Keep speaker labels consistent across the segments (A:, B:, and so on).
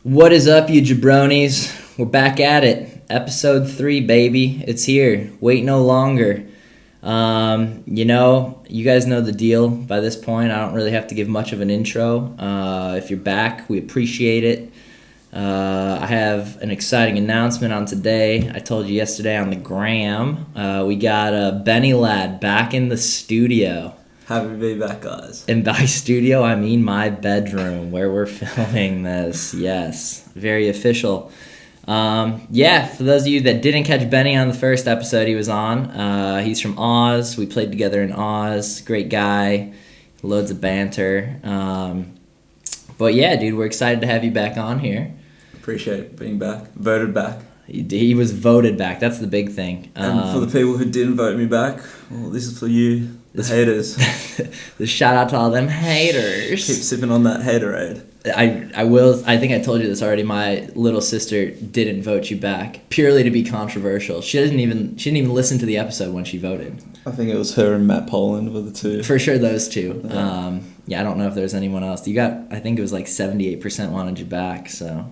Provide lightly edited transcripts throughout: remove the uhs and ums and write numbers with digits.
A: What is up, you jabronis? We're back at it. Episode 3, baby. It's here. Wait no longer. You guys know the deal by this point. I don't really have to give much of an intro. If you're back, we appreciate it. I have an exciting announcement on today. I told you yesterday on the gram. We got Bennilad back in the studio.
B: Happy to be back, guys.
A: And by studio, I mean my bedroom where we're filming this. Yes, very official. For those of you that didn't catch Benny on the first episode he was on, he's from Oz. We played together in Oz. Great guy. Loads of banter. But yeah, dude, we're excited to have you back on here.
B: Appreciate being back. Voted back.
A: He was voted back. That's the big thing.
B: And for the people who didn't vote me back, well, this is for you, the haters.
A: The shout out to all them haters.
B: Keep sipping on that haterade.
A: I think I told you this already. My little sister didn't vote you back purely to be controversial. She didn't even listen to the episode when she voted.
B: I think it was her and Matt Poland were the two.
A: For sure, those two. I don't know if there's anyone else. I think it was like 78% wanted you back. So,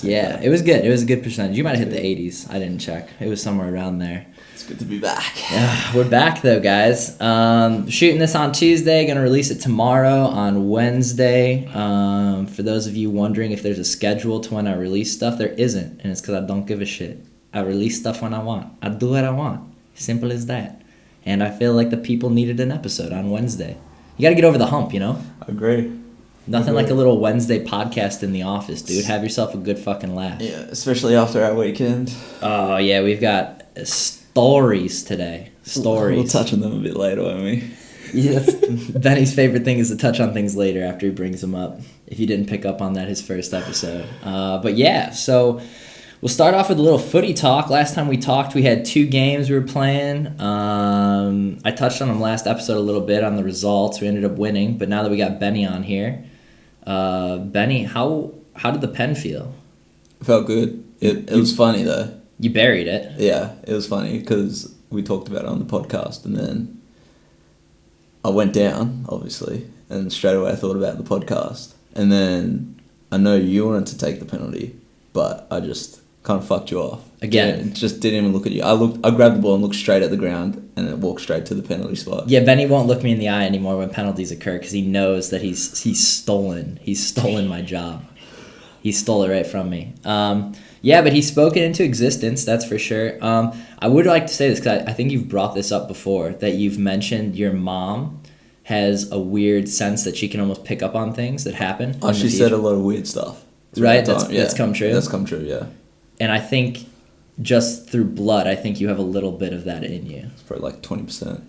A: yeah, it was good. It was a good percentage. You might have hit the 80s. I didn't check. It was somewhere around there.
B: It's good to be back.
A: We're back though, guys. Shooting this on Tuesday. Gonna release it tomorrow on Wednesday. For those of you wondering if there's a schedule to when I release stuff, there isn't, and it's because I don't give a shit. I release stuff when I want. I do what I want. Simple as that. And I feel like the people needed an episode on Wednesday. You got to get over the hump, you know?
B: I agree.
A: Nothing like a little Wednesday podcast in the office, dude. Have yourself a good fucking laugh.
B: Yeah, especially after our weekend.
A: Oh, yeah, we've got stories today. Stories.
B: We'll touch on them a bit later, won't we?
A: Yes. Benny's favorite thing is to touch on things later after he brings them up. If you didn't pick up on that his first episode. So we'll start off with a little footy talk. Last time we talked, we had 2 games we were playing. I touched on them last episode a little bit on the results. We ended up winning, but now that we got Benny on here, Benny, how did the pen feel?
B: It felt good. It was funny though.
A: You buried it.
B: Yeah, it was funny because we talked about it on the podcast, and then I went down, obviously, and straight away I thought about the podcast, and then I know you wanted to take the penalty, but I just kind of fucked you off.
A: Again.
B: Just didn't even look at you. I grabbed the ball and looked straight at the ground, and it walked straight to the penalty spot.
A: Yeah, Benny won't look me in the eye anymore when penalties occur because he knows that he's stolen. He's stolen my job. He stole it right from me. But he spoke it into existence, that's for sure. I would like to say this because I think you've brought this up before, that you've mentioned your mom has a weird sense that she can almost pick up on things that happen.
B: Oh, she said a lot of weird stuff.
A: Right? That's come true?
B: That's come true, yeah.
A: And I think just through blood, I think you have a little bit of that in you.
B: It's probably like 20%.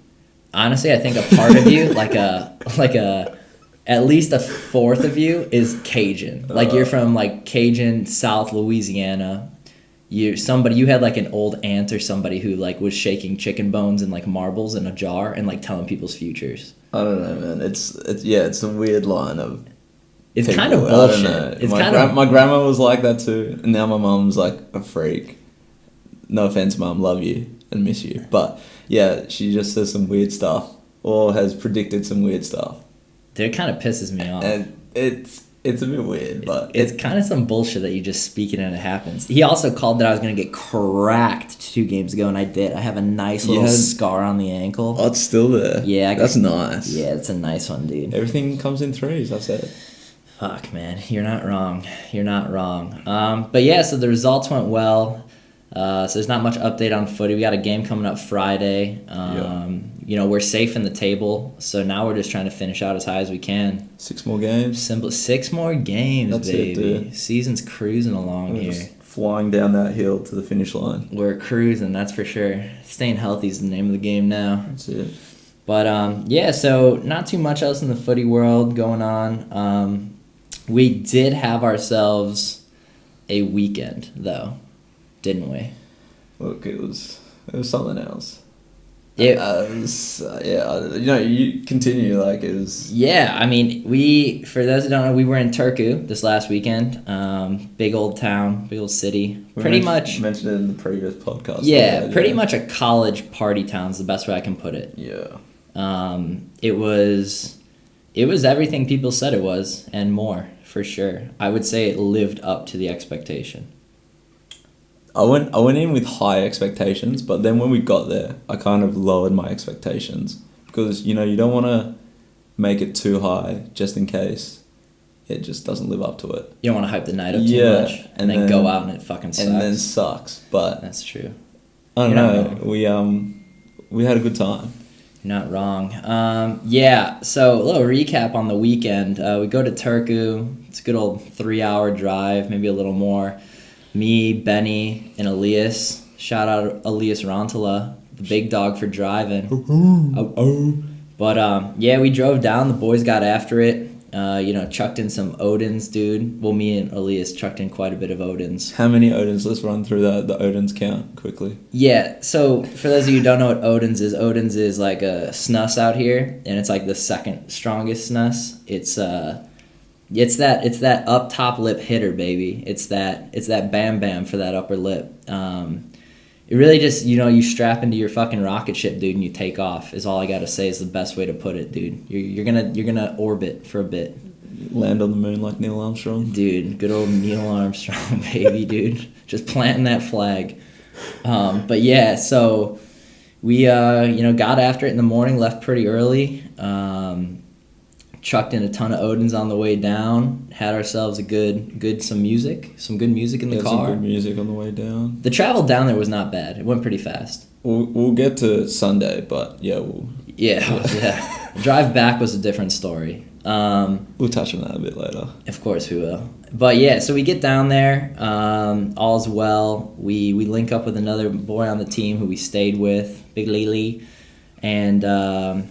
A: Honestly, I think a part of you, at least a fourth of you is Cajun. Like you're from like Cajun, South Louisiana. You had like an old aunt or somebody who like was shaking chicken bones and like marbles in a jar and like telling people's futures.
B: I don't know, man. It's a weird line of.
A: It's
B: people.
A: kind of bullshit.
B: My grandma was like that too, and now my mom's like a freak. No offense, Mom, love you and miss you, but yeah, she just says some weird stuff or has predicted some weird stuff.
A: It kind of pisses me off.
B: And it's a bit weird, but
A: it's kind of some bullshit that you just speak it and it happens. He also called that I was going to get cracked 2 games ago, and I did. I have a nice little scar on the ankle.
B: Oh, it's still there.
A: Yeah.
B: That's nice.
A: Yeah, it's a nice one, dude.
B: Everything comes in threes, I said.
A: Fuck, man. You're not wrong. But yeah, so the results went well. So there's not much update on footy. We got a game coming up Friday. We're safe in the table, so now we're just trying to finish out as high as we can.
B: 6 more games.
A: Simple. 6 more games,
B: That's
A: baby.
B: it, dude.
A: Season's cruising along here.
B: Just flying down that hill to the finish line.
A: We're cruising, that's for sure. Staying healthy is the name of the game now.
B: That's it.
A: But so not too much else in the footy world going on. We did have ourselves a weekend, though, didn't we?
B: Look, it was something else.
A: You
B: continue, like, it was...
A: Yeah, I mean, for those who don't know, we were in Turku this last weekend. Big old town, big old city.
B: Mentioned it in the previous podcast.
A: Yeah, pretty much a college party town is the best way I can put it.
B: Yeah.
A: It was everything people said it was, and more. for sure. I would say it lived up to the expectation.
B: I went in with high expectations, but then when we got there, I kind of lowered my expectations because you don't want to make it too high just in case it just doesn't live up to it.
A: You don't want to hype the night up too much and then go out and it fucking sucks.
B: And then sucks, but
A: that's true.
B: I don't know. We had a good time.
A: You're not wrong. So a little recap on the weekend. We go to Turku. It's a good old 3-hour drive, maybe a little more. Me, Benny, and Elias. Shout out Elias Rantala, the big dog for driving. But we drove down. The boys got after it. Chucked in some Odins, dude. Well, me and Elias chucked in quite a bit of Odins.
B: How many Odins? Let's run through the Odins count quickly.
A: Yeah, so for those of you who don't know what Odins is like a snus out here, and it's like the second strongest snus. It's that up top lip hitter, baby. It's that bam bam for that upper lip. It really just, you strap into your fucking rocket ship, dude, and you take off. Is all I gotta say is the best way to put it, dude. You're gonna orbit for a bit.
B: Land on the moon like Neil Armstrong.
A: Dude, good old Neil Armstrong, baby, dude. Just planting that flag. So we got after it in the morning, left pretty early. Chucked in a ton of Odins on the way down. Had ourselves some good music in the car.
B: Some good music on the way down.
A: The travel down there was not bad. It went pretty fast.
B: We'll get to Sunday, but yeah,
A: yeah. Drive back was a different story.
B: We'll touch on that a bit later.
A: Of course we will. But yeah, so we get down there. All's well. We link up with another boy on the team who we stayed with, Big Lily, and.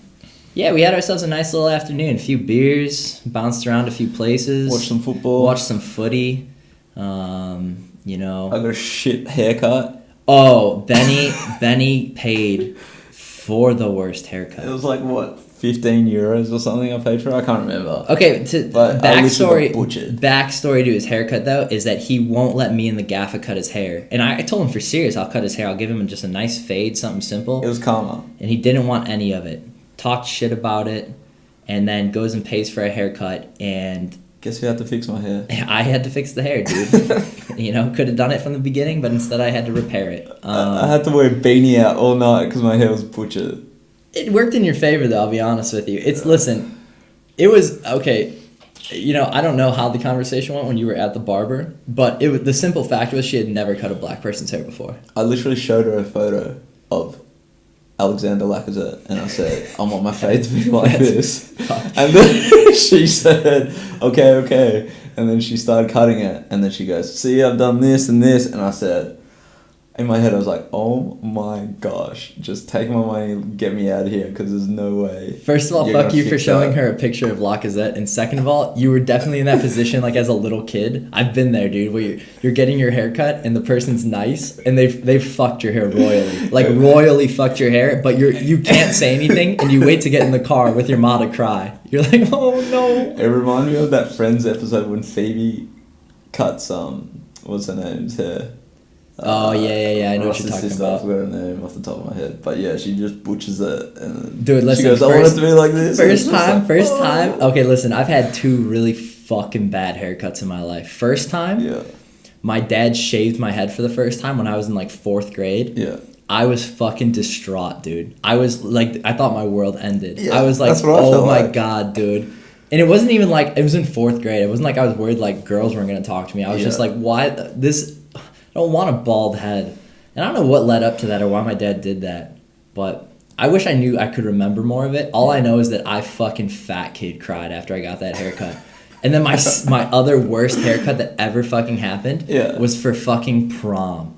A: We had ourselves a nice little afternoon. A few beers, bounced around a few places.
B: Watched some football.
A: Watched some footy. I
B: got a shit haircut.
A: Oh, Benny paid for the worst haircut.
B: It was like, what, 15 euros or something I paid for? I can't remember.
A: Okay, backstory to his haircut, though, is that he won't let me and the gaffer cut his hair. And I told him for serious, I'll cut his hair. I'll give him just a nice fade, something simple.
B: It was karma.
A: And he didn't want any of it. Talked shit about it, and then goes and pays for a haircut, and...
B: Guess who had to fix my hair?
A: I had to fix the hair, dude. Could have done it from the beginning, but instead I had to repair it.
B: I had to wear a beanie out all night because my hair was butchered.
A: It worked in your favor, though, I'll be honest with you. Listen, it was... Okay, I don't know how the conversation went when you were at the barber, but the simple fact was she had never cut a black person's hair before.
B: I literally showed her a photo of Alexander Lacazette, and I said, I want my fade to be like this. And then she said, okay. And then she started cutting it, and then she goes, see, I've done this and this. And I said, in my head, I was like, oh my gosh, just take my money and get me out of here, because there's no way.
A: First of all, fuck you for showing her a picture of Lacazette. And second of all, you were definitely in that position, like as a little kid. I've been there, dude, where you're getting your hair cut and the person's nice and they've fucked your hair royally. Like royally fucked your hair, but you can't say anything and you wait to get in the car with your ma to cry. You're like, oh no.
B: It reminded me of that Friends episode when Phoebe cuts, what's her name's hair?
A: Oh, yeah, I know what you're talking about.
B: I forgot her name off the top of my head. But yeah, she just butchers it. And
A: dude, listen.
B: She goes, I want it to be like this.
A: First time. Okay, listen, I've had 2 really fucking bad haircuts in my life. First time, my dad shaved my head for the first time when I was in like 4th grade.
B: Yeah.
A: I was fucking distraught, dude. I was like, I thought my world ended.
B: Yeah,
A: I was like, oh my God, dude. And it wasn't even like, it was in 4th grade. It wasn't like I was worried like girls weren't going to talk to me. I was just like, why this... I don't want a bald head. And I don't know what led up to that or why my dad did that. But I wish I knew I could remember more of it. All I know is that I fucking fat kid cried after I got that haircut. And then my other worst haircut that ever fucking happened was for fucking prom.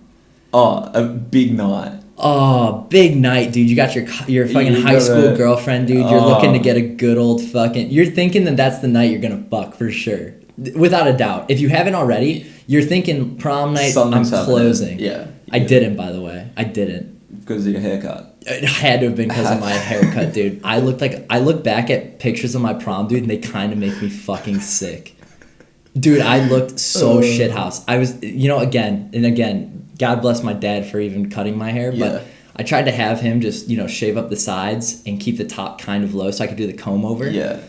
B: Oh, a big night.
A: Oh, big night, dude. You got your fucking high school girlfriend, dude. You're looking to get a good old fucking... You're thinking that that's the night you're going to fuck for sure. Without a doubt. If you haven't already, you're thinking prom night,
B: Something's
A: I'm closing.
B: Yeah.
A: I didn't, by the way. I didn't.
B: Because of your haircut.
A: It had to have been because of my haircut, dude. I look back at pictures of my prom, dude, and they kind of make me fucking sick. Dude, I looked so shithouse. I was, again, God bless my dad for even cutting my hair, but I tried to have him just, shave up the sides and keep the top kind of low so I could do the comb over.
B: Yeah.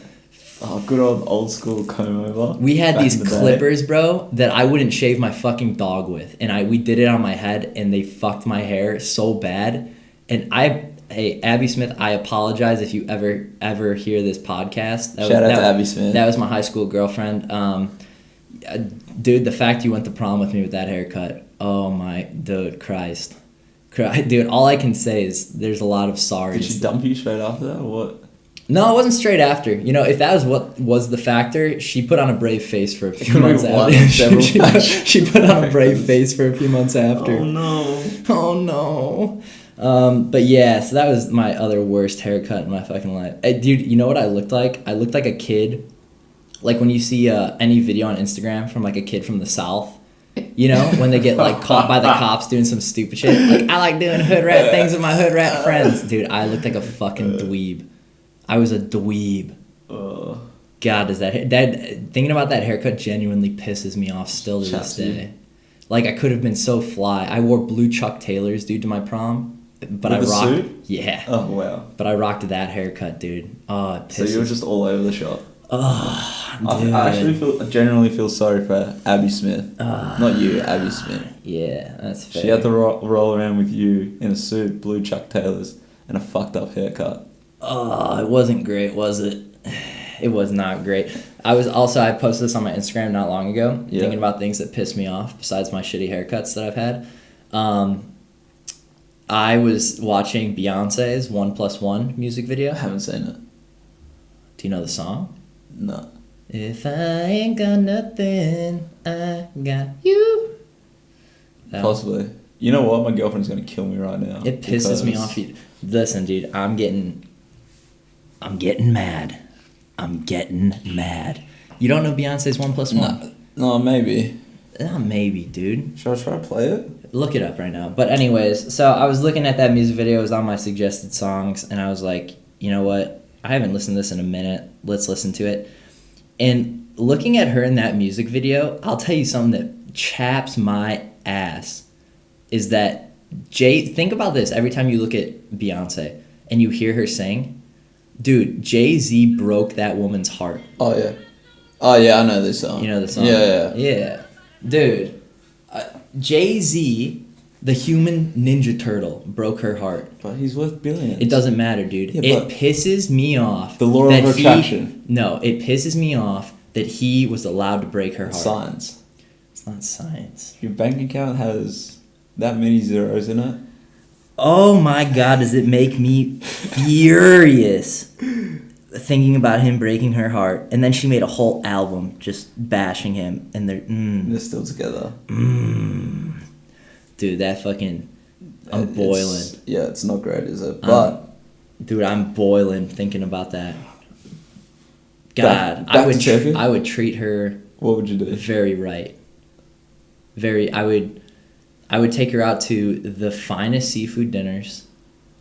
B: Oh, good old school comb over.
A: We had
B: back
A: these
B: in the day.
A: clippers, bro, that I wouldn't shave my fucking dog with, and we did it on my head, and they fucked my hair so bad. And hey, Abby Smith, I apologize if you ever hear this podcast.
B: Shout out to Abby Smith.
A: That was my high school girlfriend. Dude, the fact you went to prom with me with that haircut, oh my, dude, Christ. Dude, all I can say is there's a lot of sorries.
B: Did she dump you straight after that, or what?
A: No, it wasn't straight after. You know, if that was what was the factor, she put on a brave face for a few months after. She put on a brave face for a few months after.
B: Oh no.
A: Oh no. But yeah, so that was my other worst haircut in my fucking life. Hey, dude, you know what I looked like? I looked like a kid. Like when you see any video on Instagram from like a kid from the South. You know, when they get like caught by the cops doing some stupid shit. Like, I like doing hood rat things with my hood rat friends. Dude, I looked like a fucking dweeb. I was a dweeb. God, does that thinking about that haircut genuinely pisses me off still to this day. Like, I could have been so fly. I wore blue Chuck Taylors, dude, to my prom. But
B: with
A: I rocked.
B: Suit?
A: Yeah.
B: Oh wow.
A: But I rocked that haircut, dude. Oh, it pisses.
B: So you were just all over the shop.
A: Oh, dude.
B: I actually genuinely feel sorry for Abby Smith. Not you, Abby Smith.
A: Yeah, that's fair.
B: She had to roll around with you in a suit, blue Chuck Taylors, and a fucked up haircut.
A: Oh, it wasn't great, was it? It was not great. I posted this on my Instagram not long ago, thinking about things that piss me off besides my shitty haircuts that I've had. I was watching Beyonce's 1+1 music video.
B: I haven't seen it.
A: Do you know the song?
B: No.
A: If I ain't got nothing, I got you.
B: Possibly. You know what? My girlfriend's gonna kill me right now.
A: It pisses me off. Listen, dude, I'm getting mad. I'm getting mad. You don't know Beyonce's 1+1?
B: No, maybe.
A: Maybe, dude.
B: Should I try to play it?
A: Look it up right now. But anyways, so I was looking at that music video. It was on my suggested songs, and I was like, you know what? I haven't listened to this in a minute. Let's listen to it. And looking at her in that music video, I'll tell you something that chaps my ass is that think about this every time you look at Beyonce and you hear her sing. Dude, Jay-Z broke that woman's heart.
B: Oh, yeah. Oh, yeah, I know this song.
A: You know the song?
B: Yeah.
A: Dude, Jay-Z, the human Ninja Turtle, broke her heart.
B: But he's worth billions.
A: It doesn't matter, dude.
B: Yeah,
A: it pisses me off.
B: The law of attraction.
A: No, it pisses me off that he was allowed to break her heart.
B: Science.
A: It's not science.
B: Your bank account has that many zeros in it.
A: Oh my God, does it make me furious thinking about him breaking her heart. And then she made a whole album just bashing him. And they're
B: still together.
A: Dude, that fucking... I'm boiling.
B: It's not great, is it? But...
A: Dude, I'm boiling thinking about that. God,
B: back
A: I would treat her...
B: What would you do?
A: Very right. I would take her out to the finest seafood dinners.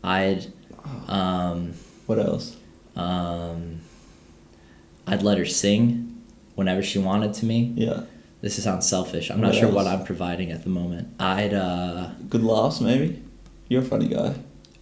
A: What
B: else?
A: I'd let her sing whenever she wanted to me.
B: Yeah.
A: This sounds selfish. I'm not sure what I'm providing at the moment.
B: Good laughs, maybe? You're a funny guy.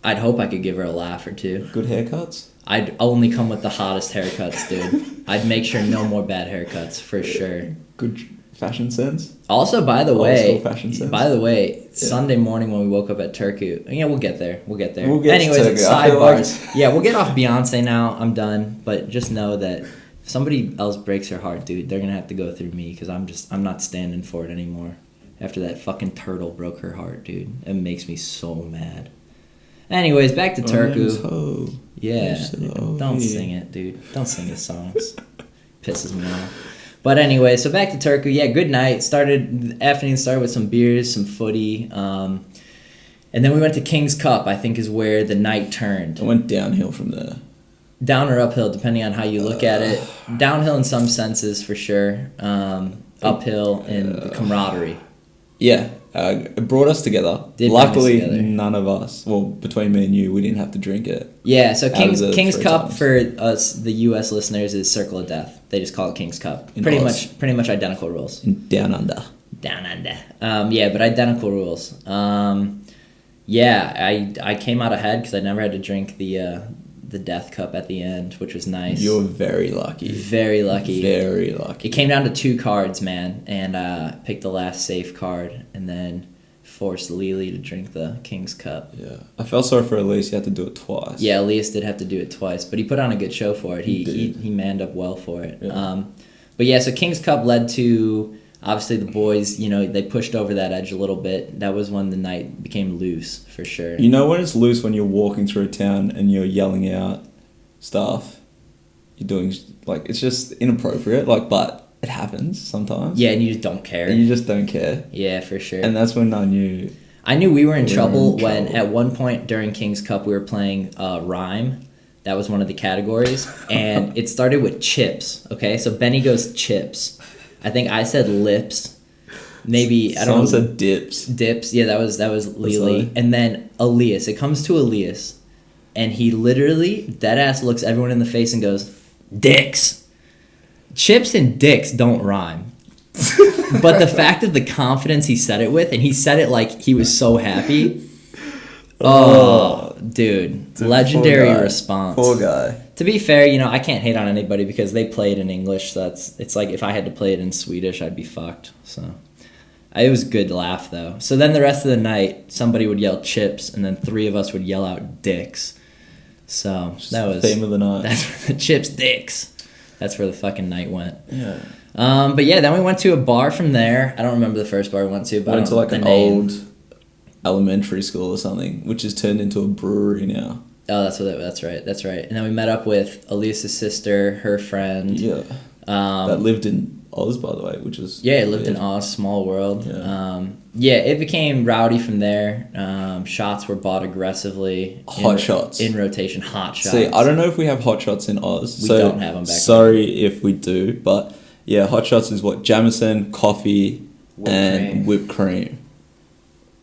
A: I'd hope I could give her a laugh or two.
B: Good haircuts?
A: I'd only come with the hottest haircuts, dude. I'd make sure no more bad haircuts, for sure.
B: Good fashion sense?
A: Also, by the way,
B: yeah.
A: Sunday morning when we woke up at Turku, we'll get there.
B: We'll get
A: Anyways,
B: to Turku.
A: Sidebars. Yeah, we'll get off Beyonce now. I'm done. But just know that if somebody else breaks her heart, dude, they're going to have to go through me because I'm not standing for it anymore. After that fucking turtle broke her heart, dude. It makes me so mad. Anyways, back to Turku. Yeah, don't sing it, dude. Don't sing his songs. Pisses me off. But anyway, so back to Turku. Yeah, good night. The afternoon started with some beers, some footy. And then we went to King's Cup, I think is where the night turned.
B: It went downhill from there.
A: Down or uphill, depending on how you look at it. Downhill in some senses, for sure. Uphill in the camaraderie.
B: Yeah, it brought us together. Luckily, none of us, well, between me and you, we didn't have to drink it.
A: Yeah, so King's Cup for us, the U.S. listeners, is Circle of Death. They just call it King's Cup. Pretty much identical rules.
B: Down under.
A: Yeah, but identical rules. Yeah, I came out ahead because I never had to drink the the death cup at the end, which was nice.
B: You're very lucky.
A: Very lucky.
B: Very lucky.
A: It came down to 2 cards, man, and picked the last safe card, and then forced Lily to drink the King's Cup.
B: Yeah. I felt sorry for Elise. He had to do it twice.
A: Yeah, Elias did have to do it twice, but he put on a good show for it. He manned up well for it.
B: Yeah.
A: But yeah, so King's Cup led to, obviously the boys, you know, they pushed over that edge a little bit. That was when the night became loose, for sure.
B: You know when it's loose when you're walking through a town and you're yelling out stuff? You're doing, like, it's just inappropriate, like, but it happens sometimes.
A: Yeah, and you just don't care.
B: And you just don't care.
A: Yeah, for sure.
B: And that's when I knew
A: we were in trouble when at one point during King's Cup we were playing Rhyme. That was one of the categories. And it started with chips, okay? So Benny goes chips. I think I said lips. Maybe, I don't know.
B: Someone said dips.
A: Dips, yeah, that was Lily. And then Elias. It comes to Elias. And he literally, deadass looks everyone in the face and goes, dicks. Chips and dicks don't rhyme. But the fact of the confidence he said it with, and he said it like he was so happy. Oh, dude. Legendary response.
B: Poor guy.
A: To be fair, you know, I can't hate on anybody because they played in English. So it's like if I had to play it in Swedish, I'd be fucked. So it was a good laugh, though. So then the rest of the night, somebody would yell chips, and then 3 of us would yell out dicks. So that was
B: the theme of the night.
A: That's the chips, dicks. That's where the fucking night went.
B: Yeah.
A: But yeah, then we went to a bar from there. I don't remember the first bar we went to, but
B: went to like an
A: name.
B: old elementary school or something, which has turned into a brewery now.
A: Oh, that's right. And then we met up with Elisa's sister, her friend.
B: Yeah. That lived in Oz, by the way, which is...
A: Yeah, it lived in Oz, small world. Yeah. It became rowdy from there. Shots were bought aggressively.
B: Hot shots.
A: In rotation, hot shots.
B: See, I don't know if we have hot shots in Oz.
A: We don't have them back
B: Sorry if we do, but yeah, hot shots is what? Jameson, coffee, whipped cream.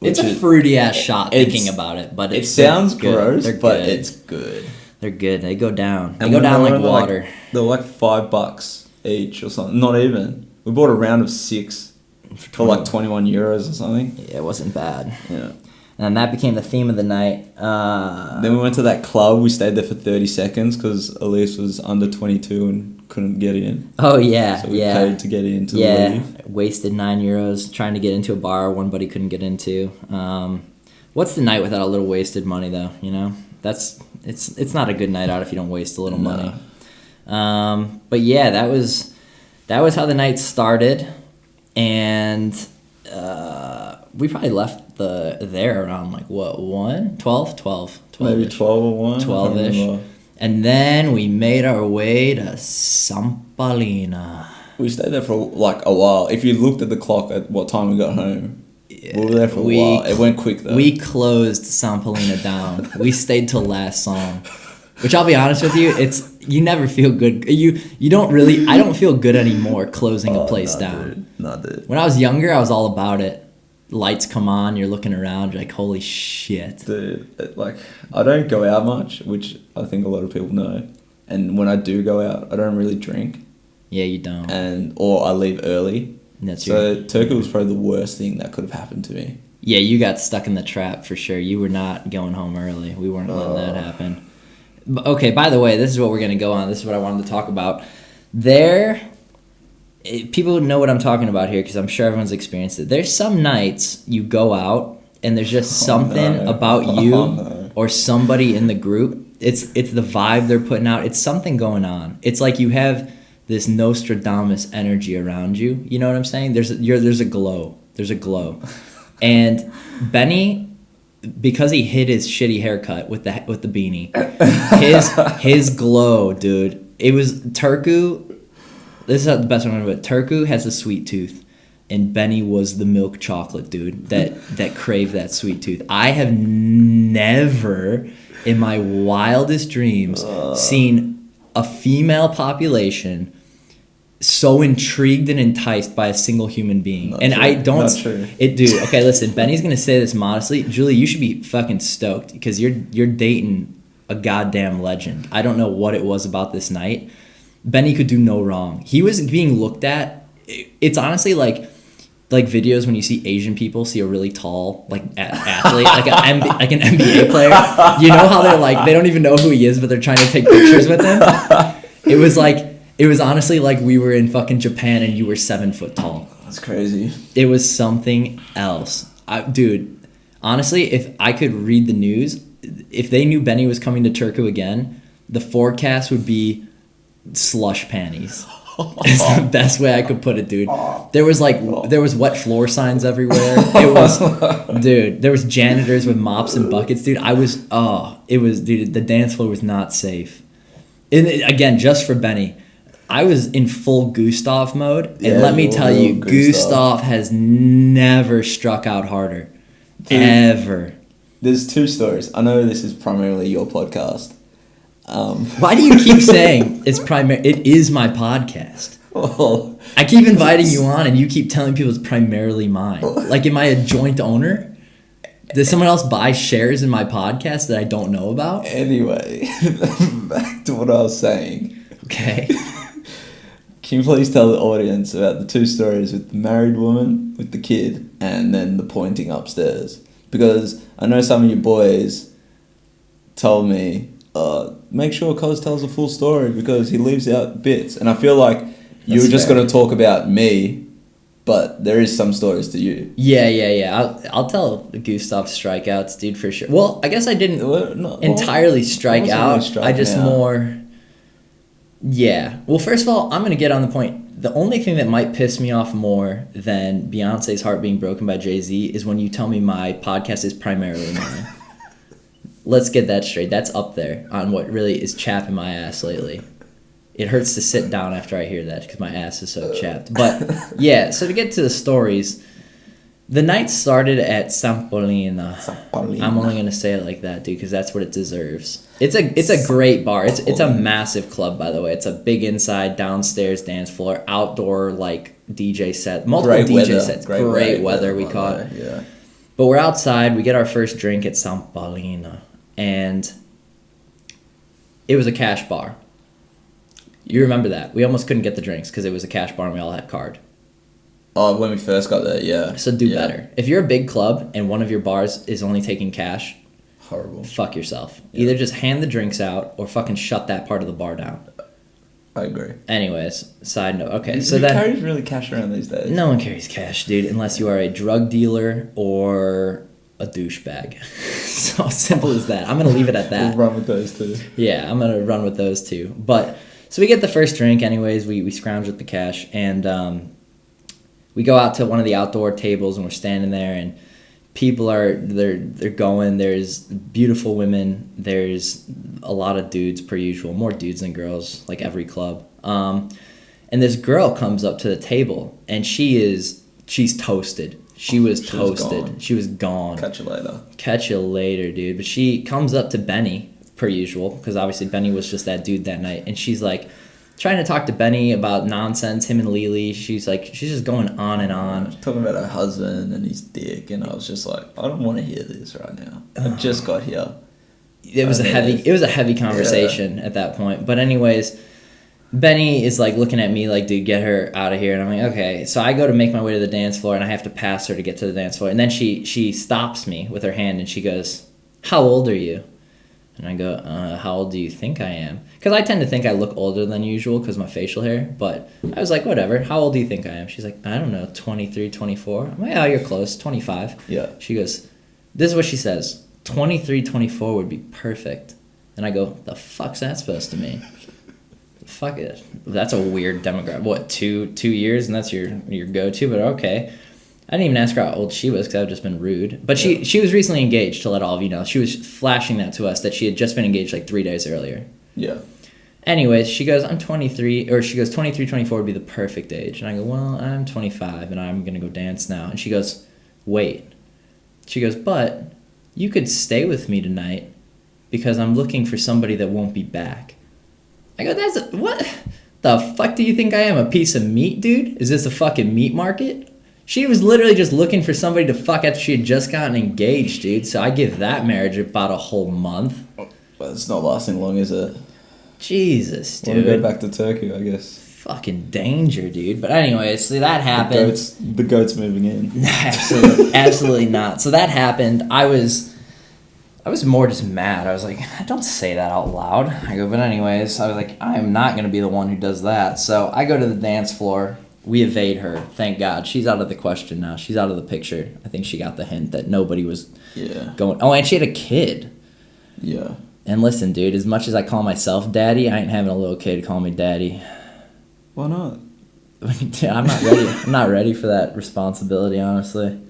A: It's a fruity-ass shot thinking about it, but
B: it sounds gross, but
A: good.
B: it's good.
A: They're good. They go down. They go down like water.
B: They're like $5 each or something. Not even. We bought a round of 6 for like 21 euros or something.
A: Yeah, it wasn't bad.
B: Yeah.
A: And that became the theme of the night.
B: Then we went to that club. We stayed there for 30 seconds because Elise was under 22 and couldn't get in.
A: Oh, yeah.
B: So we paid to get in to leave.
A: Wasted €9 trying to get into a bar one buddy couldn't get into. What's the night without a little wasted money, though? You know? It's not a good night out if you don't waste a little money. But yeah, that was how the night started. And we probably left there around like what, 1? 12?
B: Maybe 12 or 1.
A: 12-ish. And then we made our way to Sampalina.
B: We stayed there for like a while. If you looked at the clock at what time we got home, we were there for a while. It went quick though.
A: We closed Sampalina down. We stayed till last song. Which I'll be honest with you, you never feel good. You don't really. I don't feel good anymore closing a place down.
B: Dude.
A: When I was younger, I was all about it. Lights come on, you're looking around, you're like, holy shit.
B: Dude, like, I don't go out much, which I think a lot of people know. And when I do go out, I don't really drink.
A: Yeah, you don't.
B: Or I leave early.
A: So
B: Turku was probably the worst thing that could have happened to me.
A: Yeah, you got stuck in the trap for sure. You were not going home early. We weren't letting that happen. But, okay, by the way, this is what we're going to go on. This is what I wanted to talk about. People know what I'm talking about here because I'm sure everyone's experienced it. There's some nights you go out and there's just something about you or somebody in the group. It's the vibe they're putting out. It's something going on. It's like you have this Nostradamus energy around you. You know what I'm saying? There's a glow. There's a glow. And Benny, because he hid his shitty haircut with the beanie, his glow, dude. It was Turku. This is the best one I remember. Turku has a sweet tooth, and Benny was the milk chocolate dude that craved that sweet tooth. I have never, in my wildest dreams, seen a female population so intrigued and enticed by a single human being. Not true. Dude, okay, listen, Benny's gonna say this modestly. Julie, you should be fucking stoked because you're dating a goddamn legend. I don't know what it was about this night. Benny could do no wrong. He was being looked at. It's honestly like like videos when you see Asian people see a really tall like athlete, like an NBA player. You know how they're like they don't even know who he is, but they're trying to take pictures with him. It was honestly like we were in fucking Japan and you were 7 foot tall.
B: That's crazy.
A: It was something else, dude. Honestly, if I could read the news, if they knew Benny was coming to Turku again, the forecast would be slush panties. It's the best way I could put it, dude. There was wet floor signs everywhere. It was, dude. There was janitors with mops and buckets, dude. Dude. The dance floor was not safe. And again, just for Benny, I was in full Gustov mode, and let me tell you, Gustov has never struck out harder, dude, ever.
B: There's 2 stories. I know this is primarily your podcast.
A: Why do you keep saying it is my podcast?
B: Well,
A: I keep inviting you on and you keep telling people it's primarily mine. Like, am I a joint owner? Does someone else buy shares in my podcast that I don't know about?
B: Anyway, back to what I was saying.
A: Okay.
B: Can you please tell the audience about the 2 stories with the married woman, with the kid, and then the pointing upstairs? Because I know some of you boys told me, make sure Cos tells the full story because he leaves out bits. And I feel like you were just going to talk about me, but there is some stories to you.
A: Yeah. I'll tell Gustav strikeouts, dude, for sure. Well, I guess I didn't entirely strike out. I just more... Yeah. Well, first of all, I'm going to get on the point. The only thing that might piss me off more than Beyonce's heart being broken by Jay-Z is when you tell me my podcast is primarily mine. Let's get that straight. That's up there on what really is chapping my ass lately. It hurts to sit down after I hear that because my ass is so chapped. But, yeah, so to get to the stories, the night started at Sampolina. I'm only going to say it like that, dude, because that's what it deserves. It's a great bar. It's a massive club, by the way. It's a big inside, downstairs dance floor, outdoor, like, DJ set. Multiple
B: great
A: DJ
B: weather.
A: sets. Great weather we caught.
B: Yeah.
A: But we're outside. We get our first drink at Sampolina. And it was a cash bar. You remember that. We almost couldn't get the drinks because it was a cash bar and we all had card.
B: Oh, when we first got there, yeah.
A: So do better. If you're a big club and one of your bars is only taking cash,
B: horrible.
A: Fuck yourself.
B: Yeah.
A: Either just hand the drinks out or fucking shut that part of the bar down.
B: I agree.
A: Anyways, side note. Okay,
B: so that... Who carries really cash around these days?
A: No one carries cash, dude, unless you are a drug dealer or a douchebag. So simple as that. I'm going to leave it at that.
B: We'll run with those 2.
A: Yeah, I'm going to run with those 2. But, so we get the first drink anyways. We scrounge with the cash. And we go out to one of the outdoor tables and we're standing there and people they're going. There's beautiful women. There's a lot of dudes per usual. More dudes than girls, like every club. And this girl comes up to the table and she's toasted. She was toasted. She was gone.
B: Catch you later.
A: Catch you later, dude. But she comes up to Benny, per usual, because obviously Benny was just that dude that night. And she's like trying to talk to Benny about nonsense, him and Lily. She's just going on and on.
B: Talking about her husband and his dick. And I was just like, I don't want to hear this right now. I just got here.
A: It was a heavy conversation at that point. But anyways... Benny is like looking at me like, dude, get her out of here. And I'm like, okay. So I go to make my way to the dance floor and I have to pass her to get to the dance floor. And then she stops me with her hand and she goes, how old are you? And I go, how old do you think I am? Because I tend to think I look older than usual because of my facial hair. But I was like, whatever. How old do you think I am? She's like, I don't know, 23, 24. I'm like, oh, you're close, 25.
B: Yeah.
A: She goes, this is what she says, 23, 24 would be perfect. And I go, the fuck's that supposed to mean? Fuck it. That's a weird demographic. What, 2 years and that's your go-to? But okay. I didn't even ask her how old she was because that would have just been rude. But she was recently engaged, to let all of you know. She was flashing that to us that she had just been engaged like 3 days earlier.
B: Yeah.
A: Anyways, she goes, I'm 23, or she goes, 23, 24 would be the perfect age. And I go, well, I'm 25 and I'm going to go dance now. And she goes, wait. She goes, but you could stay with me tonight because I'm looking for somebody that won't be back. I go, what the fuck do you think I am, a piece of meat, dude? Is this a fucking meat market? She was literally just looking for somebody to fuck after she had just gotten engaged, dude. So I give that marriage about a whole month.
B: But it's not lasting long, is it?
A: Jesus, dude.
B: Want to go back to Turku, I guess.
A: Fucking danger, dude. But anyway, so that happened.
B: The goat's moving in.
A: Absolutely not. So that happened. I was more just mad. I was like, don't say that out loud. I go, but anyways, I was like, I'm not going to be the one who does that. So I go to the dance floor. We evade her. Thank God. She's out of the question now. She's out of the picture. I think she got the hint that nobody was going. Oh, and she had a kid.
B: Yeah.
A: And listen, dude, as much as I call myself daddy, I ain't having a little kid call me daddy.
B: Why not?
A: I'm not ready. I'm not ready for that responsibility, honestly.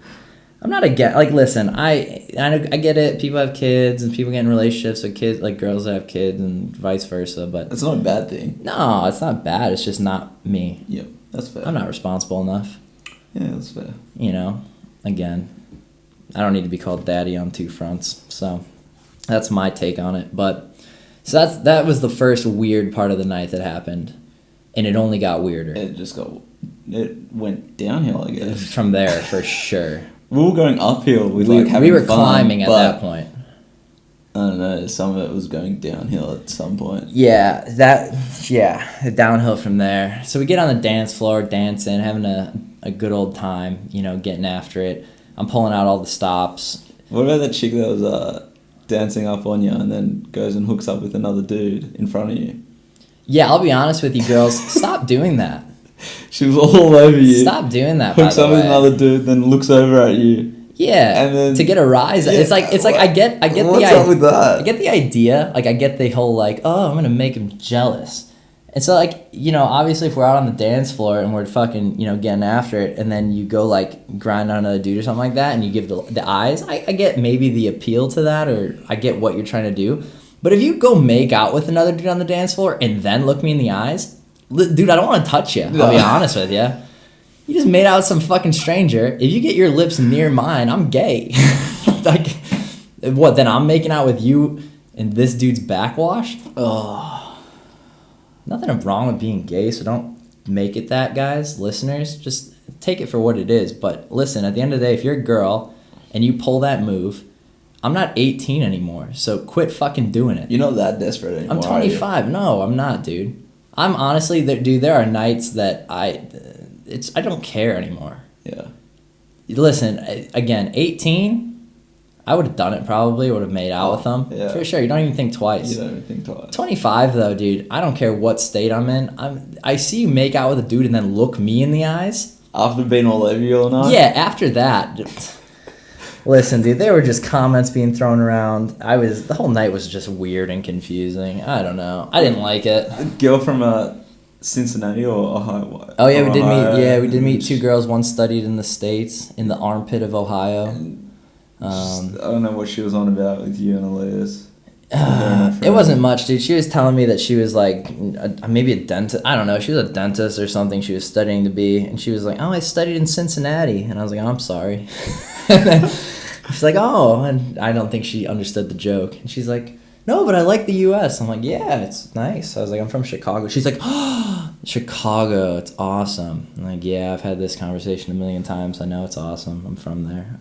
A: I'm not against, like, listen, I get it. People have kids and people get in relationships with kids, like girls that have kids and vice versa, but...
B: It's not a bad thing.
A: No, it's not bad. It's just not me.
B: Yep, that's fair.
A: I'm not responsible enough.
B: Yeah, that's fair.
A: You know, again, I don't need to be called daddy on two fronts, so that's my take on it. But, so that was the first weird part of the night that happened, and it only got weirder.
B: It went downhill, I guess.
A: From there, for sure.
B: We were going uphill with having fun.
A: We were climbing at that point.
B: I don't know, some of it was going downhill at some point.
A: Yeah, downhill from there. So we get on the dance floor, dancing, having a good old time, you know, getting after it. I'm pulling out all the stops.
B: What about that chick that was dancing up on you and then goes and hooks up with another dude in front of you?
A: Yeah, I'll be honest with you girls, stop doing that.
B: She was all over you.
A: Stop doing that, by the way.
B: Hooks up with another dude, then looks over at you.
A: Yeah, and then, to get a rise. Yeah, it's like I get
B: what's
A: the
B: idea. Up with that?
A: I get the idea. Like I get the whole like, oh, I'm gonna make him jealous. And so like, you know, obviously if we're out on the dance floor and we're fucking, you know, getting after it, and then you go like grind on another dude or something like that, and you give the eyes. I get maybe the appeal to that, or I get what you're trying to do. But if you go make out with another dude on the dance floor and then look me in the eyes, dude, I don't want to touch you. I'll be honest with you. You just made out with some fucking stranger. If you get your lips near mine, I'm gay. Like, what, then I'm making out with you and this dude's backwash? Oh. Nothing wrong with being gay, so don't make it that, guys. Listeners, just take it for what it is. But listen, at the end of the day, if you're a girl and you pull that move, I'm not 18 anymore, so quit fucking doing it.
B: You're not that desperate anymore.
A: I'm 25. No, I'm not, dude. I'm honestly, dude, there are nights that I don't care anymore.
B: Yeah.
A: Listen, again, 18, I would have done it probably, would have made out with them.
B: Yeah.
A: For sure, you don't even think twice.
B: You don't even think twice.
A: 25, though, dude, I don't care what state I'm in. I see you make out with a dude and then look me in the eyes.
B: After being all over you all night?
A: Yeah, after that. Listen, dude, there were just comments being thrown around. The whole night was just weird and confusing. I don't know. I didn't like it.
B: A girl from Cincinnati or Ohio?
A: Oh yeah, we did meet two girls. One studied in the States, in the armpit of Ohio.
B: I don't know what she was on about with you and Elias.
A: It wasn't much, dude. She was telling me that she was like maybe a dentist. I don't know. She was a dentist or something. She was studying to be, and she was like, "Oh, I studied in Cincinnati," and I was like, "Oh, I'm sorry." And then she's like, "Oh," and I don't think she understood the joke. And she's like, "No, but I like the U.S." I'm like, "Yeah, it's nice." I was like, "I'm from Chicago." She's like, "Oh, Chicago, it's awesome." I'm like, "Yeah, I've had this conversation a million times. I know it's awesome. I'm from there."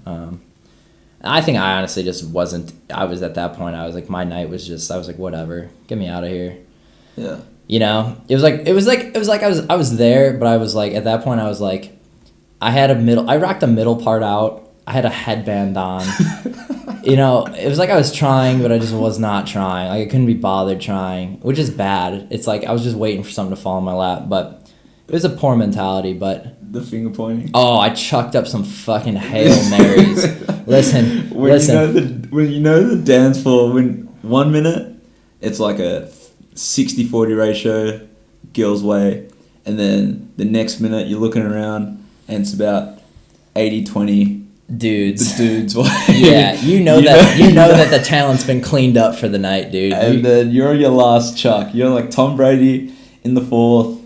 A: I think I honestly just wasn't. I was at that point. I was like, my night was just. I was like, whatever, get me out of here.
B: Yeah.
A: You know, it was like I was there, but I was like at that point I was like, I rocked a middle part out. I had a headband on. You know, it was like I was trying, but I just was not trying. Like I couldn't be bothered trying, which is bad. It's like I was just waiting for something to fall in my lap, but it was a poor mentality. But
B: the finger pointing.
A: Oh, I chucked up some fucking Hail Marys. Listen.
B: When you know the dance floor, when 1 minute it's like a 60-40 ratio girls' way, and then the next minute you're looking around and it's about 80-20
A: dudes.
B: The dudes' way.
A: Yeah, you know that the talent's been cleaned up for the night, dude.
B: And then you're on your last chuck. You're like Tom Brady in the fourth.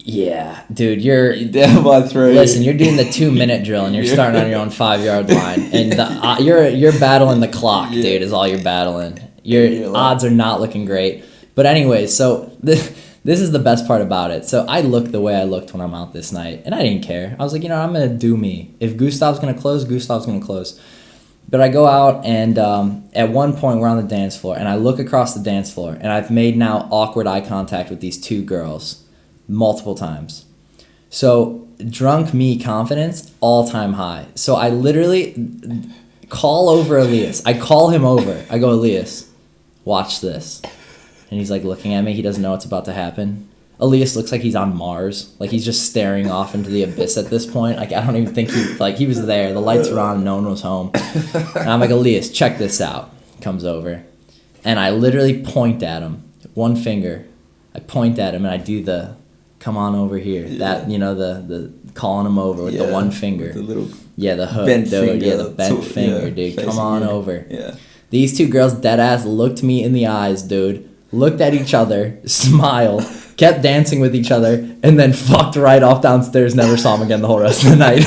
A: Yeah, dude, you're
B: down by 3.
A: Listen, you're doing the 2-minute drill and you're starting on your own 5-yard line, and you're battling the clock, dude. Is all you're battling. Your odds are not looking great. But anyway, so this is the best part about it. So I looked the way I looked when I'm out this night, and I didn't care. I was like, you know, I'm gonna do me. If Gustav's gonna close, Gustav's gonna close. But I go out, and at one point we're on the dance floor, and I look across the dance floor, and I've made now awkward eye contact with these two girls. multiple times. So drunk me confidence, all-time high. So I literally call over Elias. I call him over. I go, Elias, watch this. And he's like looking at me. He doesn't know what's about to happen. Elias looks like he's on Mars. Like he's just staring off into the abyss at this point. Like I don't even think he was there. The lights were on. No one was home. And I'm like, Elias, check this out. Comes over. And I literally point at him. One finger. I point at him and I do the come on over here. Yeah. That, the calling him over with the one finger.
B: With the little
A: the hook.
B: Bent finger.
A: Yeah, the bent finger, dude. Come on over.
B: Yeah.
A: These two girls dead ass looked me in the eyes, dude. Looked at each other, smiled, kept dancing with each other, and then fucked right off downstairs. Never saw him again the whole rest of the night.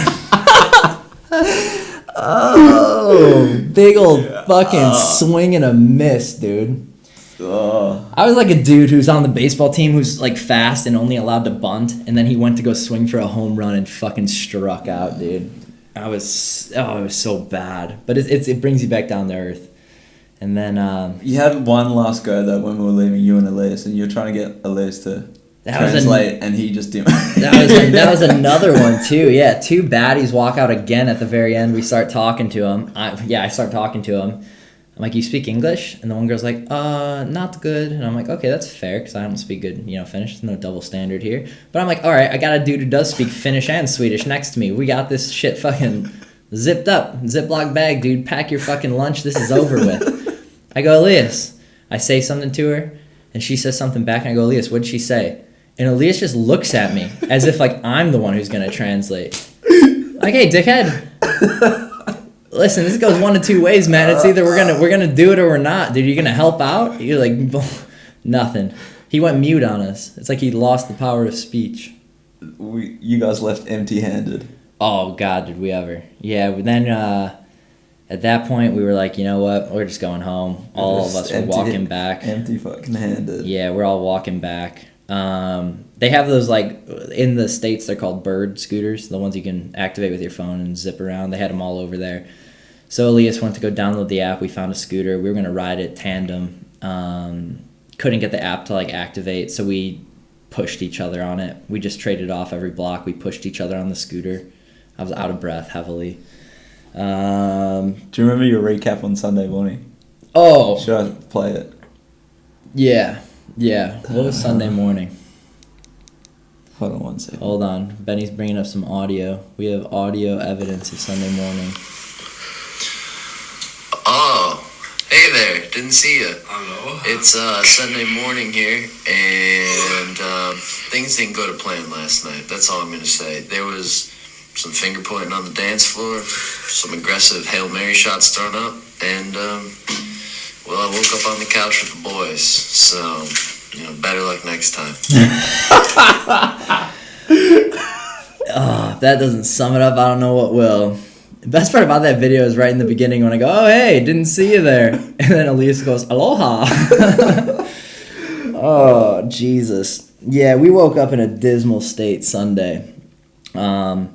A: Oh, big old fucking swing and a miss, dude. I was like a dude who's on the baseball team who's like fast and only allowed to bunt, and then he went to go swing for a home run and fucking struck out, dude. It was so bad. But it brings you back down to earth. And then
B: you had one last go though when we were leaving, you and Elias, and you were trying to get Elias to translate, and he just didn't.
A: that was another one too. Yeah, two baddies walk out again at the very end. We start talking to him. I start talking to him. I'm like, you speak English? And the one girl's like, not good. And I'm like, okay, that's fair because I don't speak good, Finnish. There's no double standard here. But I'm like, all right, I got a dude who does speak Finnish and Swedish next to me. We got this shit fucking zipped up, Ziploc bag, dude. Pack your fucking lunch. This is over with. I go, Elias. I say something to her, and she says something back, and I go, Elias, what'd she say? And Elias just looks at me as if like I'm the one who's gonna translate. Like, hey, dickhead. Listen, this goes one of two ways, man. It's either we're gonna do it or we're not. Dude, you're gonna help out? You're like, nothing. He went mute on us. It's like he lost the power of speech.
B: You guys left empty-handed.
A: Oh God, did we ever? Yeah. But then at that point, we were like, you know what? We're just going home. All of us were walking back.
B: Empty fucking handed.
A: Yeah, we're all walking back. They have those, like, in the States, they're called bird scooters, the ones you can activate with your phone and zip around. They had them all over there. So Elias went to go download the app. We found a scooter. We were going to ride it tandem. Couldn't get the app to, like, activate, so we pushed each other on it. We just traded off every block. We pushed each other on the scooter. I was out of breath heavily.
B: Do you remember your recap on Sunday morning?
A: Oh.
B: Should I play it?
A: Yeah. What was Sunday morning?
B: Hold on one second.
A: Hold on. Benny's bringing up some audio. We have audio evidence of Sunday morning.
C: Oh, hey there. Didn't see you.
D: Hello.
C: It's Sunday morning here, and things didn't go to plan last night. That's all I'm going to say. There was some finger pointing on the dance floor, some aggressive Hail Mary shots thrown up, and, I woke up on the couch with the boys, so, better luck next time.
A: Oh, if that doesn't sum it up, I don't know what will. The best part about that video is right in the beginning when I go, oh, hey, didn't see you there. And then Elias goes, aloha. Oh, Jesus. Yeah, we woke up in a dismal state Sunday. Well,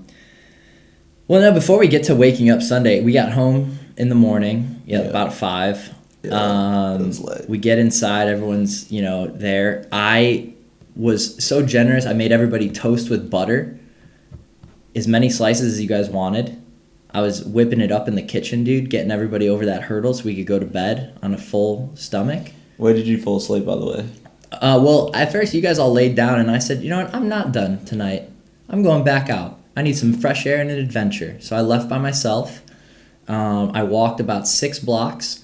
A: no, before we get to waking up Sunday, we got home in the morning, about 5.
B: Yeah, that was late.
A: We get inside, everyone's, there. I was so generous, I made everybody toast with butter, as many slices as you guys wanted. I was whipping it up in the kitchen, dude, getting everybody over that hurdle so we could go to bed on a full stomach.
B: Where did you fall asleep, by the way?
A: Well, at first you guys all laid down, and I said, you know what, I'm not done tonight. I'm going back out. I need some fresh air and an adventure. So I left by myself. I walked about 6 blocks,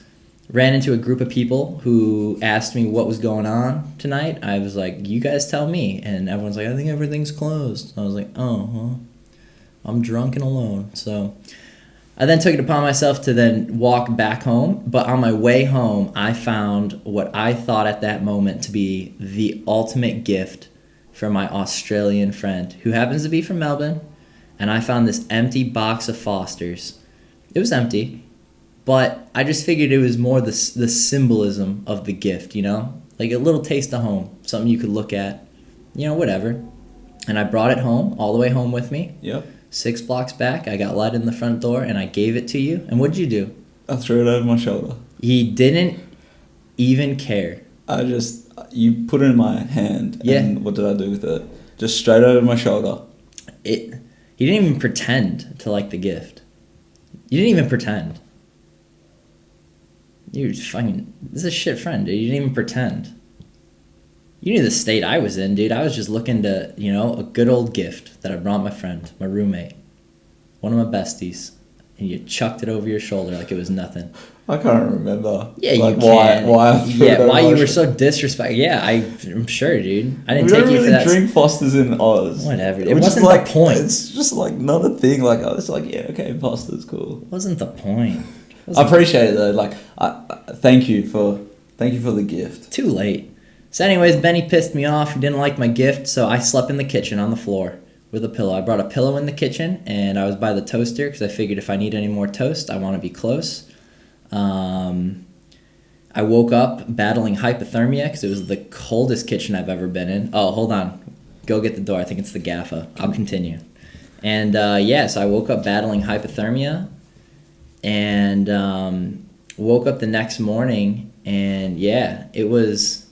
A: ran into a group of people who asked me what was going on tonight. I was like, you guys tell me. And everyone's like, I think everything's closed. I was like, oh, well, I'm drunk and alone. So I then took it upon myself to then walk back home. But on my way home, I found what I thought at that moment to be the ultimate gift for my Australian friend, who happens to be from Melbourne. And I found this empty box of Foster's. It was empty, but I just figured it was more the symbolism of the gift, Like a little taste of home, something you could look at, whatever. And I brought it home, all the way home with me.
B: Yep.
A: 6 blocks back, I got let in the front door, and I gave it to you. And what did you do?
B: I threw it over my shoulder.
A: He didn't even care.
B: You put it in my hand,
A: Yeah.
B: and what did I do with it? Just straight over my shoulder.
A: He didn't even pretend to like the gift. You didn't even pretend. You fucking... This is a shit friend, dude. You didn't even pretend. You knew the state I was in, dude. I was just looking to, a good old gift that I brought my friend, my roommate, one of my besties, and you chucked it over your shoulder like it was nothing.
B: I can't remember.
A: Yeah, like, you can. Why you were so disrespectful. Yeah, I'm sure, dude. I didn't take you for that.
B: We don't really drink Fosters in Oz.
A: Whatever. It wasn't the point.
B: It's just like not a thing. Like, I was like, yeah, okay, Foster's cool. It
A: wasn't the point.
B: I appreciate it though. Like, thank you for the gift.
A: Too late. So anyways, Benny pissed me off. He didn't like my gift, so I slept in the kitchen on the floor with a pillow. I brought a pillow in the kitchen, and I was by the toaster because I figured if I need any more toast, I want to be close. I woke up battling hypothermia because it was the coldest kitchen I've ever been in. Oh, hold on. Go get the door. I think it's the gaffa. I'll continue. And so I woke up battling hypothermia and woke up the next morning, and yeah, it was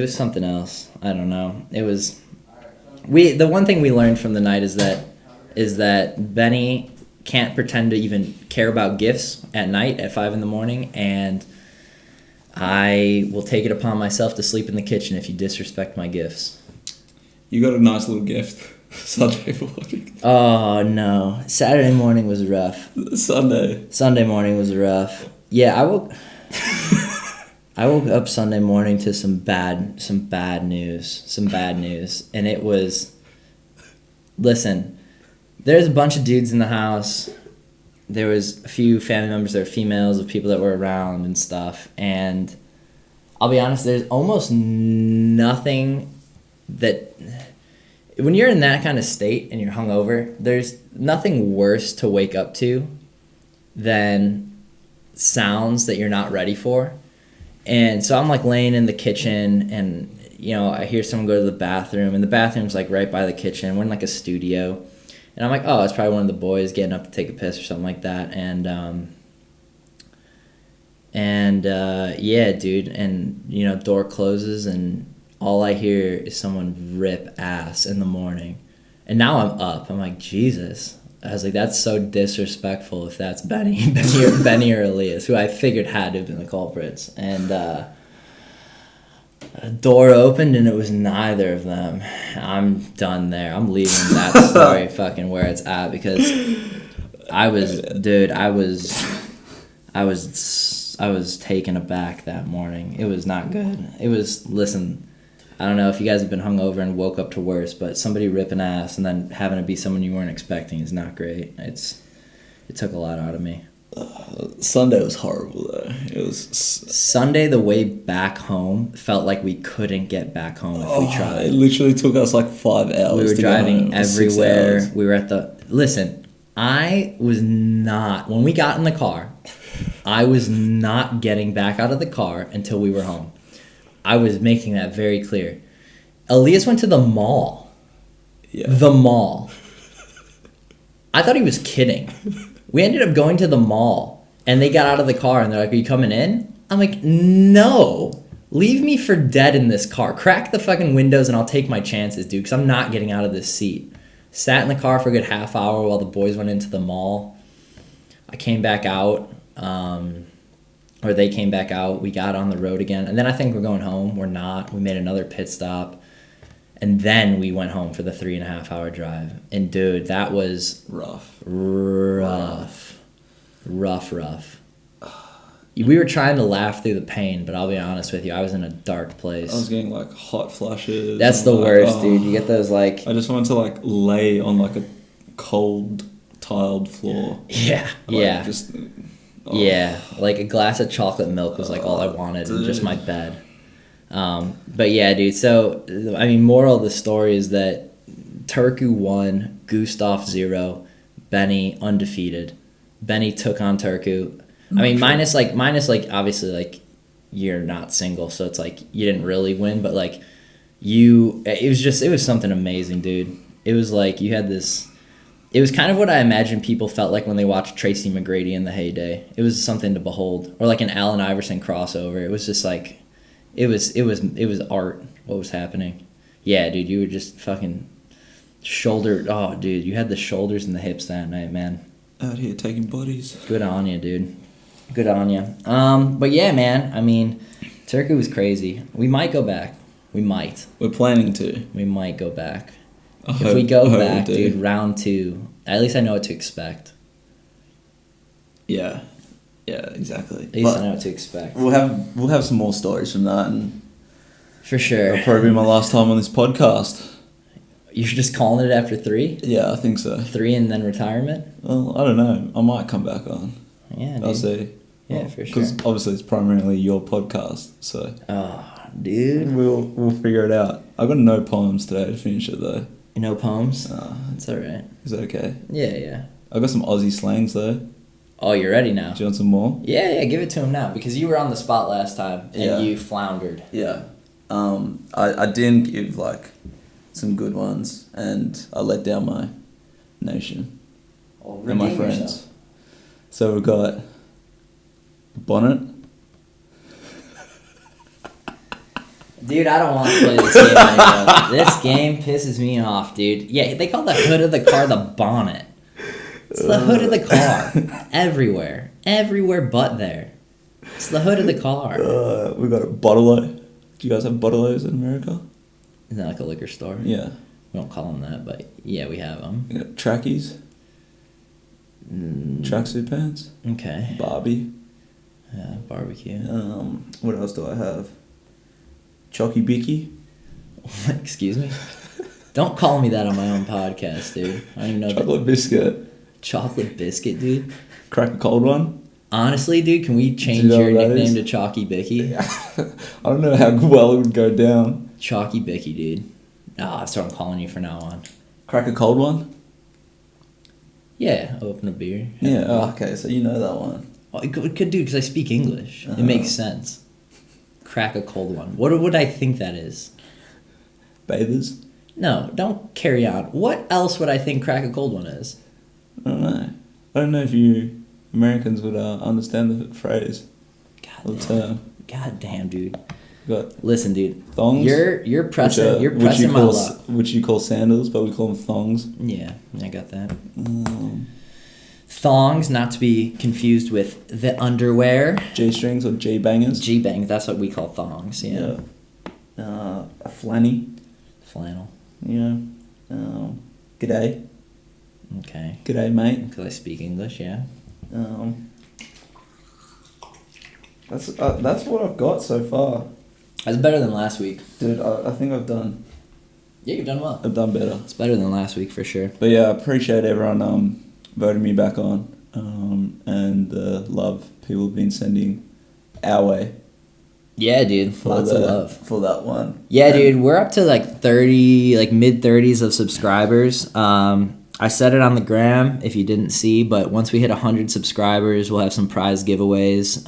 A: something else. I don't know. The one thing we learned from the night is that Benny can't pretend to even care about gifts at night at 5 a.m, and I will take it upon myself to sleep in the kitchen if you disrespect my gifts.
B: You got a nice little gift Sunday morning.
A: Oh no, Saturday morning was rough. Sunday morning was rough. Yeah, I woke up Sunday morning to some bad news, and it was, listen, there's a bunch of dudes in the house. There was a few family members that were females of people that were around and stuff, and I'll be honest, there's almost nothing that, when you're in that kind of state and you're hungover, there's nothing worse to wake up to than sounds that you're not ready for. And so I'm like laying in the kitchen, and I hear someone go to the bathroom, and the bathroom's like right by the kitchen. We're in like a studio, and I'm like, oh, it's probably one of the boys getting up to take a piss or something like that. Yeah, dude, and door closes, and all I hear is someone rip ass in the morning. And now I'm up. I'm like, Jesus. I was like, that's so disrespectful if that's Benny or Elias, who I figured had to have been the culprits. And a door opened, and it was neither of them. I'm done there. I'm leaving that story fucking where it's at, because I was taken aback that morning. It was not good. It was, listen, I don't know if you guys have been hungover and woke up to worse, but somebody ripping ass and then having to be someone you weren't expecting is not great. It took a lot out of me.
B: Sunday was horrible though. It was
A: Sunday. The way back home felt like we couldn't get back home if we tried.
B: It literally took us like 5 hours.
A: We were driving everywhere. We were at the. Listen, I was not, when we got in the car, I was not getting back out of the car until we were home. I was making that very clear. Elias went to the mall.
B: Yeah.
A: The mall. I thought he was kidding. We ended up going to the mall, and they got out of the car, and they're like, are you coming in? I'm like, no. Leave me for dead in this car. Crack the fucking windows, and I'll take my chances, dude, because I'm not getting out of this seat. Sat in the car for a good half hour while the boys went into the mall. I came back out. Or they came back out, we got on the road again, and then I think we're going home. We're not. We made another pit stop, and then we went home for the 3.5 hour drive. And dude, that was rough. We were trying to laugh through the pain, but I'll be honest with you, I was in a dark place.
B: I was getting like hot flashes.
A: That's the worst, dude. You get those like.
B: I just wanted to like lay on like a cold tiled floor.
A: Yeah,
B: like,
A: yeah.
B: Just.
A: Oh. Yeah, like a glass of chocolate milk was like all I wanted, and just my bed. But yeah, dude, so, I mean, moral of the story is that Turku 1, Gustov 0, Benny undefeated. Benny took on Turku. I mean, minus obviously, like, you're not single, so it's like you didn't really win, but like it was something amazing, dude. It was like you had this. It was kind of what I imagine people felt like when they watched Tracy McGrady in the heyday. It was something to behold, or like an Allen Iverson crossover. It was just like, it was art. What was happening? Yeah, dude, you were just fucking shoulder. Oh, dude, you had the shoulders and the hips that night, man.
B: Out here taking bodies.
A: Good on you, dude. Good on you. But yeah, man. I mean, Turku was crazy. We might go back. We might.
B: We're planning to.
A: We might go back.
B: I
A: If
B: hope-
A: we go
B: I hope
A: back,
B: we do.
A: dude, round 2. At least I know what to expect.
B: Yeah. Yeah, exactly.
A: At least
B: But
A: I know what to expect.
B: we'll have some more stories from that, and
A: For sure.
B: it'll probably be my last time on this podcast.
A: You're just calling it after 3?
B: Yeah, I think so.
A: 3 and then retirement?
B: Well, I don't know. I might come back on.
A: Yeah, dude.
B: I'll see.
A: Yeah, for sure.
B: Because obviously it's primarily your podcast, so
A: Oh, dude.
B: we'll figure it out. I got no poems today to finish it though.
A: No poems?
B: Uh,
A: That's alright.
B: is that okay?
A: Yeah, yeah. I
B: I got some Aussie slangs though.
A: Oh, you're ready now?
B: Do you want some more?
A: Yeah, give it to him now because you were on the spot last time and
B: Yeah.
A: you floundered.
B: Yeah. I didn't give like some good ones, and I let down my nation
A: Well,
B: and my
A: redeem
B: friends.
A: yourself.
B: So we've got bonnet.
A: Dude, I don't want to play this game anymore. This game pisses me off, dude. Yeah, they call the hood of the car the bonnet. It's the hood of the car. Everywhere. Everywhere but there. It's the hood of the car.
B: We got a bottle-o. Do you guys have bottle-os in America?
A: Isn't that like a liquor store?
B: Yeah.
A: We don't call them that, but yeah, we have them.
B: We got trackies. Tracksuit pants.
A: Okay.
B: Barbie.
A: Yeah, barbecue.
B: What else do I have? Chocky Bicky.
A: Excuse me? Don't call me that on my own podcast, dude. I don't even know
B: Chocolate biscuit.
A: Chocolate biscuit, dude.
B: Crack a cold one.
A: Honestly, dude, can we change
B: Do you know
A: your
B: what that
A: nickname
B: is?
A: to Chalky Bicky?
B: I don't know how well it would go down.
A: Chalky Bicky, dude. Ah, that's what I'm calling you from now on.
B: Crack a cold one.
A: Yeah, open a beer.
B: Yeah. Oh, okay. So you know that one.
A: Oh, it could do because I speak English. It makes sense. Crack a cold one. What would I think that is?
B: Bathers.
A: No, don't carry on. What else would I think crack a cold one is?
B: I don't know. I don't know if you Americans would understand the phrase or the term.
A: God damn, dude.
B: Got
A: Listen, dude.
B: thongs.
A: You're pressing.
B: which,
A: You're
B: which
A: pressing
B: you
A: my
B: call
A: luck.
B: which you call sandals, but we call them thongs.
A: Yeah, I got that.
B: Um,
A: Thongs, not to be confused with the underwear.
B: G-strings or G-bangers.
A: G-bang, that's what we call thongs. Yeah.
B: A flanny.
A: Flannel.
B: Yeah. G'day.
A: Okay.
B: G'day, mate.
A: Because I speak English, yeah.
B: That's what I've got so far,
A: That's better than last week.
B: dude. I think I've done
A: Yeah, you've done well.
B: better.
A: It's better than last week for sure.
B: But yeah, I appreciate everyone voting me back on, and the love people have been sending our way
A: Yeah, dude.
B: for
A: Lots of love.
B: for that one.
A: Yeah,
B: And
A: dude. We're up to like 30, like mid-30s of subscribers. I said it on the gram if you didn't see, but once we hit 100 subscribers, we'll have some prize giveaways.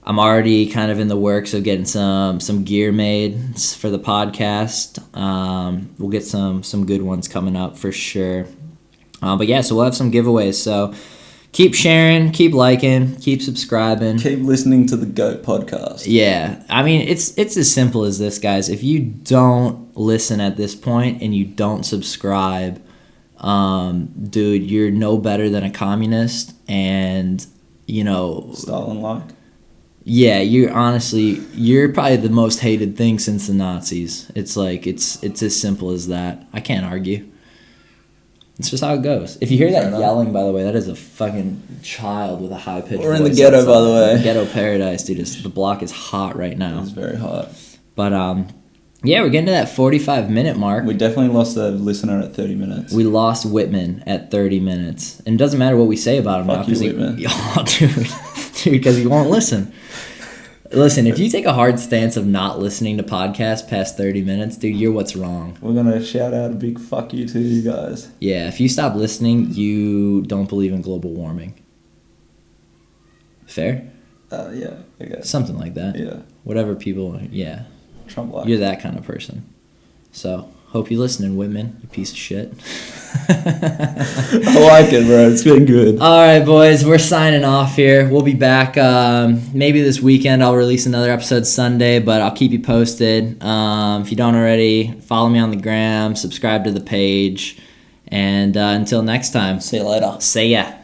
A: I'm already kind of in the works of getting some gear made for the podcast. We'll get some good ones coming up for sure. But yeah, so we'll have some giveaways. So keep sharing, keep liking, keep subscribing.
B: keep listening to the G.O.A.T podcast.
A: Yeah, I mean, it's as simple as this, guys. If you don't listen at this point and you don't subscribe, dude, you're no better than a communist. And, you know,
B: Stalin-like.
A: yeah, you're probably the most hated thing since the Nazis. It's like, it's as simple as that. I can't argue. It's just how it goes. If you hear that yelling, by the way, that is a fucking child with a high pitch.
B: We're in the ghetto, by the way.
A: Ghetto paradise, dude. The block is hot right now.
B: It's very hot.
A: But yeah, we're getting to that 45-minute mark.
B: We definitely lost a listener at 30 minutes.
A: We lost Whitman at 30 minutes, and it doesn't matter what we say about him now
B: Fuck you,
A: because
B: Whitman.
A: oh, dude, because he won't listen. Listen, if you take a hard stance of not listening to podcasts past 30 minutes, dude, you're what's wrong.
B: We're gonna shout out a big fuck you to you guys.
A: Yeah, if you stop listening, you don't believe in global warming. Fair?
B: Yeah, I guess.
A: Something like that.
B: Yeah,
A: Whatever people, yeah.
B: Trump like.
A: You're that kind of person. So, Hope you're listening, Whitman, you piece of shit.
B: I like it, bro. It's been good.
A: All right, boys, we're signing off here. We'll be back maybe this weekend. I'll release another episode Sunday, but I'll keep you posted. If you don't already, follow me on the gram, subscribe to the page, and until next time,
B: See you later.
A: See ya.